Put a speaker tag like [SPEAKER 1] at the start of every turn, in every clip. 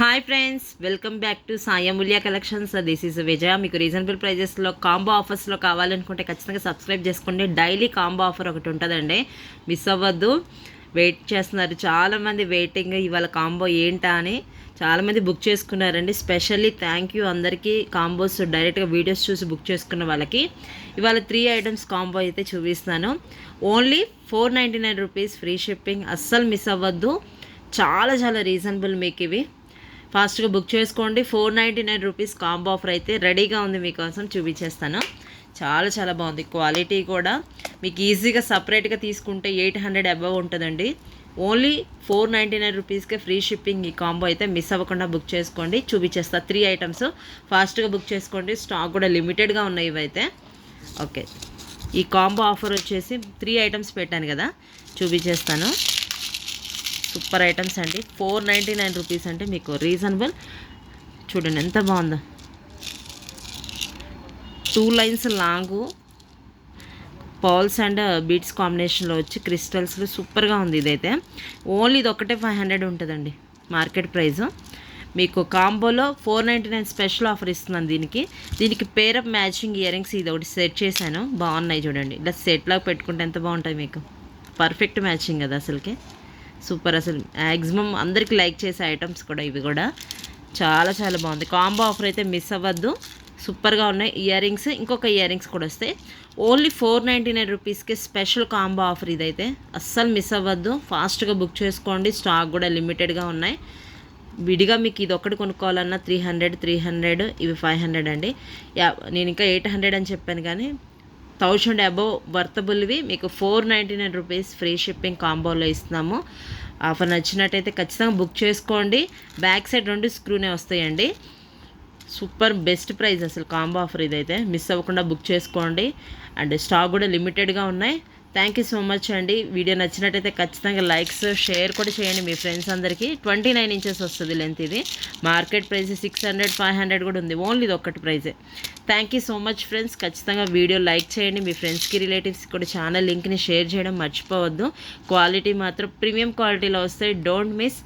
[SPEAKER 1] Hi friends, welcome back to Sai Amulya collections. This is Vijaya. మీకు reasonable ప్రైజెస్లో combo ఆఫర్స్లో కావాలనుకుంటే ఖచ్చితంగా సబ్స్క్రైబ్ చేసుకోండి. డైలీ కాంబో ఆఫర్ ఒకటి ఉంటుందండి, మిస్ అవ్వద్దు. వెయిట్ చేస్తున్నారు చాలామంది, వెయిటింగ్ ఇవాళ కాంబో ఏంటా అని చాలామంది బుక్ చేసుకున్నారండి. స్పెషల్లీ థ్యాంక్ యూ అందరికీ. కాంబోస్ డైరెక్ట్గా వీడియోస్ చూసి బుక్ చేసుకున్న వాళ్ళకి ఇవాళ 3 ఐటమ్స్ కాంబో అయితే చూపిస్తాను. Only 499 rupees, free shipping. అస్సలు మిస్ అవ్వద్దు. చాలా చాలా రీజనబుల్ మీకు ఇవి. ఫాస్ట్గా బుక్ చేసుకోండి. 499 రూపీస్ కాంబో ఆఫర్ అయితే రెడీగా ఉంది మీకోసం, చూపించేస్తాను. చాలా చాలా బాగుంది. క్వాలిటీ కూడా మీకు ఈజీగా సపరేట్గా తీసుకుంటే 800 అబవ్ ఉంటుందండి. ఓన్లీ 499 రూపీస్కే ఫ్రీ షిప్పింగ్. ఈ కాంబో అయితే మిస్ అవ్వకుండా బుక్ చేసుకోండి. చూపించేస్తా 3 ఐటమ్స్. ఫాస్ట్గా బుక్ చేసుకోండి. స్టాక్ కూడా లిమిటెడ్గా ఉన్నాయి ఇవైతే. ఓకే, ఈ కాంబో ఆఫర్ వచ్చేసి 3 ఐటమ్స్ పెట్టాను కదా, చూపించేస్తాను. సూపర్ ఐటమ్స్ అండి. 499 రూపీస్ అంటే మీకు రీజనబుల్. చూడండి ఎంత బాగుందో. 2 lines long pearls and beads కాంబినేషన్లో వచ్చి క్రిస్టల్స్లో సూపర్గా ఉంది. ఇదైతే ఓన్లీ ఇది ఒకటే 500 ఉంటుందండి మార్కెట్ ప్రైస్. మీకు కాంబోలో 499 స్పెషల్ ఆఫర్ ఇస్తున్నాను దీనికి పేరప్ మ్యాచింగ్ ఇయర్ రింగ్స్ ఇది ఒకటి సెట్ చేశాను. బాగున్నాయి చూడండి. ఇలా సెట్లాగా పెట్టుకుంటే ఎంత బాగుంటాయి మీకు. పర్ఫెక్ట్ మ్యాచింగ్ కదా అసలుకి. సూపర్. అసలు మ్యాక్సిమం అందరికి లైక్ చేసే ఐటమ్స్ కూడా ఇవి కూడా చాలా చాలా బాగుంది. కాంబో ఆఫర్ అయితే మిస్ అవ్వద్దు. సూపర్గా ఉన్నాయి. ఇయర్ రింగ్స్, ఇంకొక ఇయర్ రింగ్స్ కూడా వస్తాయి. ఓన్లీ 499 రూపీస్కి స్పెషల్ కాంబో ఆఫర్ ఇదైతే. అస్సలు మిస్ అవ్వద్దు. ఫాస్ట్గా బుక్ చేసుకోండి. స్టాక్ కూడా లిమిటెడ్గా ఉన్నాయి. విడిగా మీకు ఇది ఒకటి కొనుక్కోవాలన్నా 300 ఇవి 500 అండి. నేను ఇంకా 800 అని చెప్పాను, కానీ 1000 అబవ్ వర్తబుల్వి మీకు 499 రూపీస్ ఫ్రీ షిప్పింగ్ కాంబోలో ఇస్తున్నాము. ఆఫర్ నచ్చినట్టయితే ఖచ్చితంగా బుక్ చేసుకోండి. బ్యాక్ సైడ్ 2 స్క్రూనే వస్తాయండి. సూపర్ బెస్ట్ ప్రైస్ అసలు కాంబో ఆఫర్ ఇదైతే. మిస్ అవ్వకుండా బుక్ చేసుకోండి. అండ్ స్టాక్ కూడా లిమిటెడ్గా ఉన్నాయి. థ్యాంక్ యూ సో మచ్ అండి. వీడియో నచ్చినట్టయితే ఖచ్చితంగా లైక్స్, షేర్ కూడా చేయండి మీ ఫ్రెండ్స్ అందరికీ. 29 ఇంచెస్ వస్తుంది లెంత్. ఇది మార్కెట్ ప్రైస్ 600, 500 కూడా ఉంది. ఓన్లీ ఇది ఒక్కటి ప్రైజే. Thank you so much friends. ఖచ్చితంగా వీడియో లైక్ చేయండి. మీ ఫ్రెండ్స్కి, రిలేటివ్స్కి కూడా ఛానల్ లింక్ని షేర్ చేయడం మర్చిపోవద్దు. క్వాలిటీ మాత్రం ప్రీమియం క్వాలిటీలో వస్తాయి. Don't miss.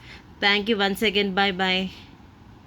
[SPEAKER 1] Thank you once again. Bye bye.